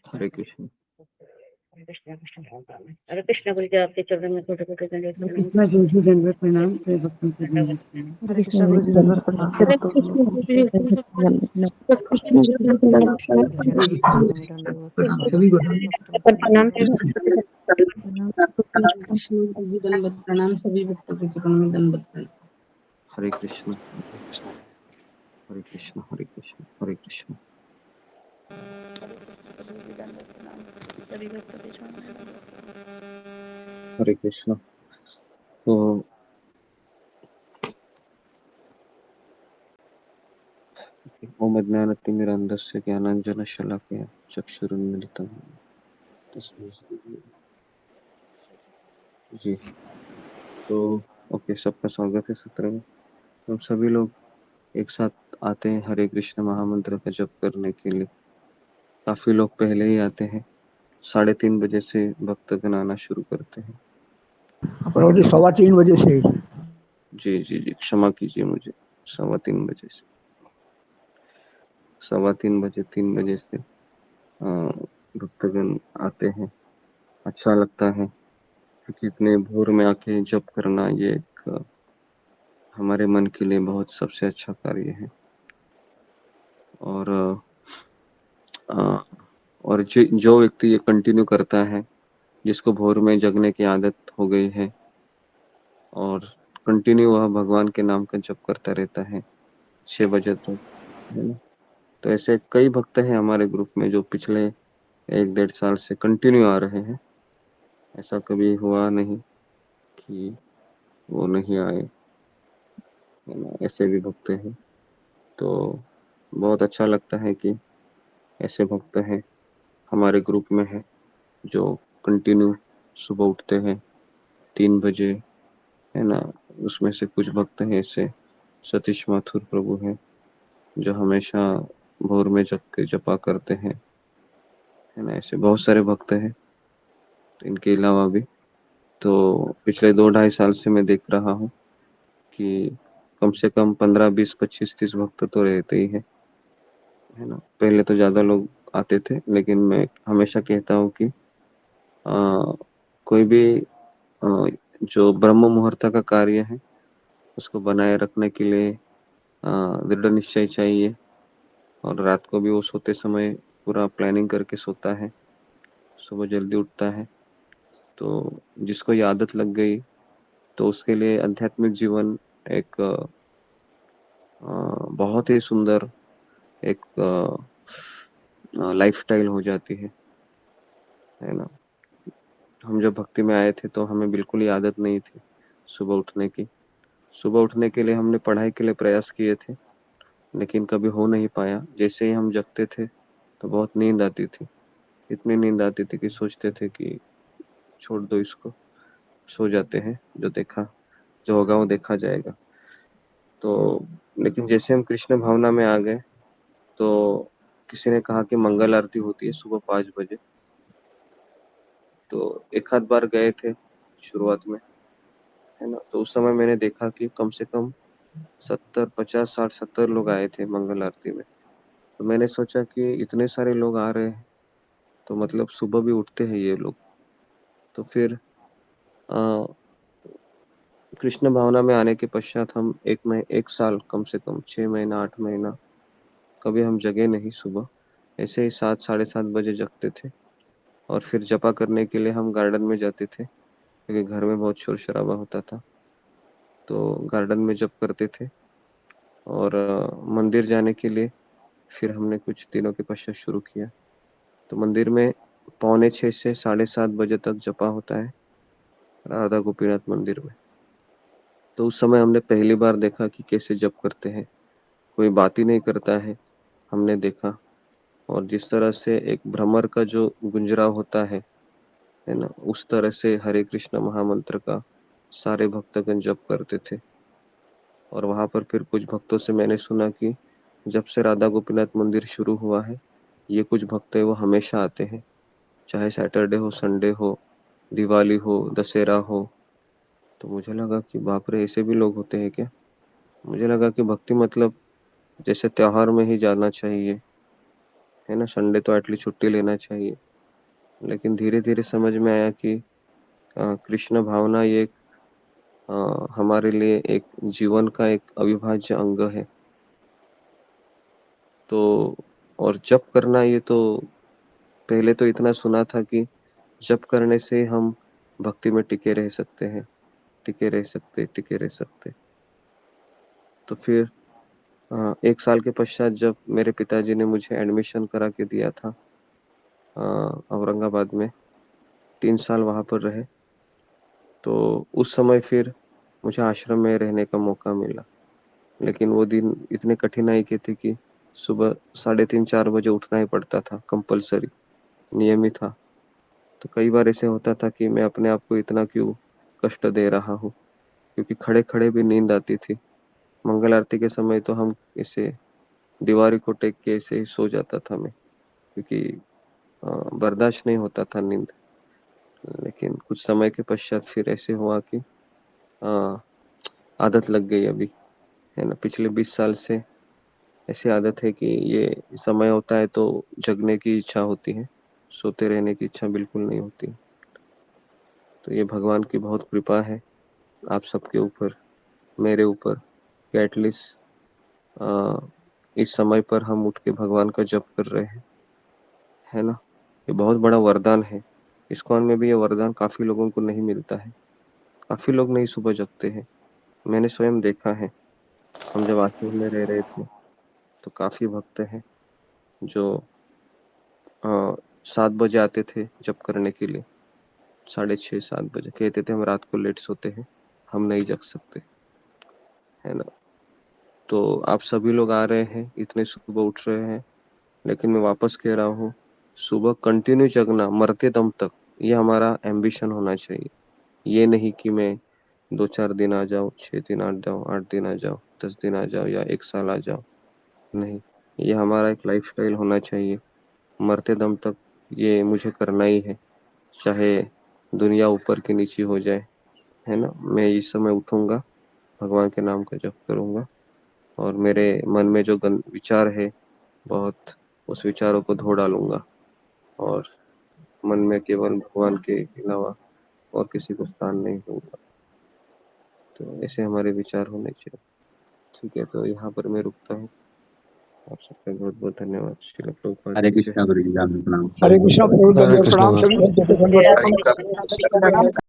हरे कृष्ण। हरे कृष्ण बोल के आपके चरण में छोटे छोटे दंडवत प्रणाम। कृष्णा जी भी दंडवत प्रणाम से भक्तों के दंडवत प्रणाम। हरे कृष्ण गुरु जी दंडवत प्रणाम से भक्तों को कृष्ण जी दंडवत प्रणाम, सभी भक्तों के चरणों में दंडवत प्रणाम। हरे कृष्ण हरे कृष्ण हरे कृष्ण हरे कृष्ण। हरे कृष्ण। तो ओम अज्ञानतिमिरान्धस्य ज्ञानाञ्जनशलाकया चक्षुरुन्मीलितं तस्मै श्री जी। तो ओके, सबका स्वागत है सत्र में। हम सभी लोग एक साथ आते हैं हरे कृष्ण महामंत्र का जप करने के लिए। काफी लोग पहले ही आते हैं, 3:30 बजे से भक्तगण आना शुरू करते हैं। 3:15 बजे से। जी जी जी, क्षमा कीजिए मुझे, 3:15 बजे से 3 बजे से भक्तगण आते हैं। अच्छा लगता है क्योंकि इतने भोर में आके जप करना ये एक हमारे मन के लिए बहुत सबसे अच्छा कार्य है। और जो व्यक्ति ये कंटिन्यू करता है, जिसको भोर में जगने की आदत हो गई है और कंटिन्यू वह भगवान के नाम का जप करता रहता है 6 बजे तक, है ना। तो ऐसे कई भक्त हैं हमारे ग्रुप में जो पिछले 1-1.5 साल से कंटिन्यू आ रहे हैं। ऐसा कभी हुआ नहीं कि वो नहीं आए, है ना। ऐसे भी भक्त हैं, तो बहुत अच्छा लगता है कि ऐसे भक्त हैं हमारे ग्रुप में है जो कंटिन्यू सुबह उठते हैं 3 बजे, है ना। उसमें से कुछ भक्त हैं ऐसे सतीश माथुर प्रभु हैं जो हमेशा भोर में जग के जपा करते हैं, है ना। ऐसे बहुत सारे भक्त हैं। इनके अलावा भी तो पिछले 2-2.5 साल से मैं देख रहा हूँ कि कम से कम 15, 20, 25, 30 भक्त तो रहते ही है ना। पहले तो ज्यादा लोग आते थे, लेकिन मैं हमेशा कहता हूँ कि कोई भी जो ब्रह्म मुहूर्त का कार्य है उसको बनाए रखने के लिए दृढ़ निश्चय चाहिए। और रात को भी वो सोते समय पूरा प्लानिंग करके सोता है, सुबह जल्दी उठता है। तो जिसको ये आदत लग गई तो उसके लिए आध्यात्मिक जीवन एक बहुत ही सुंदर एक लाइफस्टाइल हो जाती है ना। हम जब भक्ति में आए थे तो हमें बिल्कुल ही आदत नहीं थी सुबह उठने की। सुबह उठने के लिए हमने पढ़ाई के लिए प्रयास किए थे, लेकिन कभी हो नहीं पाया। जैसे ही हम जगते थे तो बहुत नींद आती थी, इतनी नींद आती थी कि सोचते थे कि छोड़ दो इसको, सो जाते हैं, जो होगा वो देखा जाएगा। तो लेकिन जैसे हम कृष्ण भावना में आ गए तो किसी ने कहा कि मंगल आरती होती है सुबह 5 बजे। तो एक आध बार गए थे शुरुआत में, है ना। तो उस समय मैंने देखा कि कम से कम 70, 50, 60, 70 लोग आए थे मंगल आरती में। तो मैंने सोचा कि इतने सारे लोग आ रहे हैं तो मतलब सुबह भी उठते हैं ये लोग। तो फिर कृष्ण भावना में आने के पश्चात हम 1 साल, कम से कम 6 महीना, 8 महीना कभी हम जगे नहीं सुबह। ऐसे ही 7, 7:30 बजे जगते थे और फिर जपा करने के लिए हम गार्डन में जाते थे क्योंकि घर में बहुत शोर शराबा होता था। तो गार्डन में जप करते थे और मंदिर जाने के लिए फिर हमने कुछ दिनों के पश्चात शुरू किया। तो मंदिर में 5:45 से 7:30 बजे तक जपा होता है राधा गोपीनाथ मंदिर में। तो उस समय हमने पहली बार देखा कि कैसे जप करते हैं, कोई बात ही नहीं करता है, हमने देखा। और जिस तरह से एक भ्रमर का जो गुंजराव होता है ना, उस तरह से हरे कृष्ण महामंत्र का सारे भक्तगण जप करते थे। और वहां पर फिर कुछ भक्तों से मैंने सुना कि जब से राधा गोपीनाथ मंदिर शुरू हुआ है, ये कुछ भक्त है वो हमेशा आते हैं, चाहे सैटरडे हो, संडे हो, दिवाली हो, दशहरा हो। तो मुझे लगा कि बाप रे, ऐसे भी लोग होते हैं क्या। मुझे लगा कि भक्ति मतलब जैसे त्योहार में ही जाना चाहिए, है ना, संडे तो एटलीस्ट छुट्टी लेना चाहिए। लेकिन धीरे धीरे समझ में आया कि कृष्ण भावना ये हमारे लिए एक जीवन का एक अविभाज्य अंग है। तो और जप करना, ये तो पहले तो इतना सुना था कि जप करने से हम भक्ति में टिके रह सकते हैं, टिके रह सकते। तो फिर 1 साल के पश्चात जब मेरे पिताजी ने मुझे एडमिशन करा के दिया था औरंगाबाद में, 3 साल वहाँ पर रहे। तो उस समय फिर मुझे आश्रम में रहने का मौका मिला। लेकिन वो दिन इतने कठिनाई के थे कि सुबह 3:30-4 बजे उठना ही पड़ता था, कंपलसरी, नियमित था। तो कई बार ऐसे होता था कि मैं अपने आप को इतना क्यों कष्ट दे रहा हूँ, क्योंकि खड़े खड़े भी नींद आती थी। मंगल आरती के समय तो हम ऐसे दीवारी को टेक के ऐसे ही सो जाता था मैं, क्योंकि बर्दाश्त नहीं होता था नींद। लेकिन कुछ समय के पश्चात फिर ऐसे हुआ कि आदत लग गई अभी, है ना। पिछले 20 साल से ऐसी आदत है कि ये समय होता है तो जगने की इच्छा होती है, सोते रहने की इच्छा बिल्कुल नहीं होती। तो ये भगवान की बहुत कृपा है आप सबके ऊपर, मेरे ऊपर, कि एटलीस्ट इस समय पर हम उठ के भगवान का जप कर रहे हैं, है ना। ये बहुत बड़ा वरदान है। इस्कॉन में भी ये वरदान काफी लोगों को नहीं मिलता है। काफी लोग नहीं सुबह जगते हैं, मैंने स्वयं देखा है। हम जब आश्रम में रह रहे थे तो काफी भक्त हैं जो 7 बजे आते थे जप करने के लिए, 6:30-7 बजे कहते थे हम रात को लेट सोते हैं, हम नहीं जग सकते, है ना। तो आप सभी लोग आ रहे हैं, इतने सुबह उठ रहे हैं, लेकिन मैं वापस कह रहा हूँ, सुबह कंटिन्यू जगना मरते दम तक, ये हमारा एम्बिशन होना चाहिए। ये नहीं कि मैं 2-4 दिन आ जाऊँ, 6 दिन आ जाऊँ, 8 दिन आ जाऊँ, 10 दिन आ जाऊँ या 1 साल आ जाऊँ, नहीं। ये हमारा एक लाइफस्टाइल होना चाहिए, मरते दम तक ये मुझे करना ही है, चाहे दुनिया ऊपर की नीचे हो जाए, है ना। मैं इस समय उठूंगा, भगवान के नाम का जप करूंगा, और मेरे मन में जो विचार है बहुत, उस विचारों को धो डालूंगा, और मन में केवल भगवान के अलावा और किसी को स्थान नहीं दूंगा। तो ऐसे हमारे विचार होने चाहिए। ठीक है, तो यहाँ पर मैं रुकता हूँ। आप सबका बहुत बहुत धन्यवाद। श्रील प्रभुपाद हरे की जय। कृष्णा गुरु जी, राम प्रणाम। हरे कृष्णा प्रभु हरे दंडवत कृष्णा प्रणाम गुरु सभी भक्तों को दंडवत प्रणाम।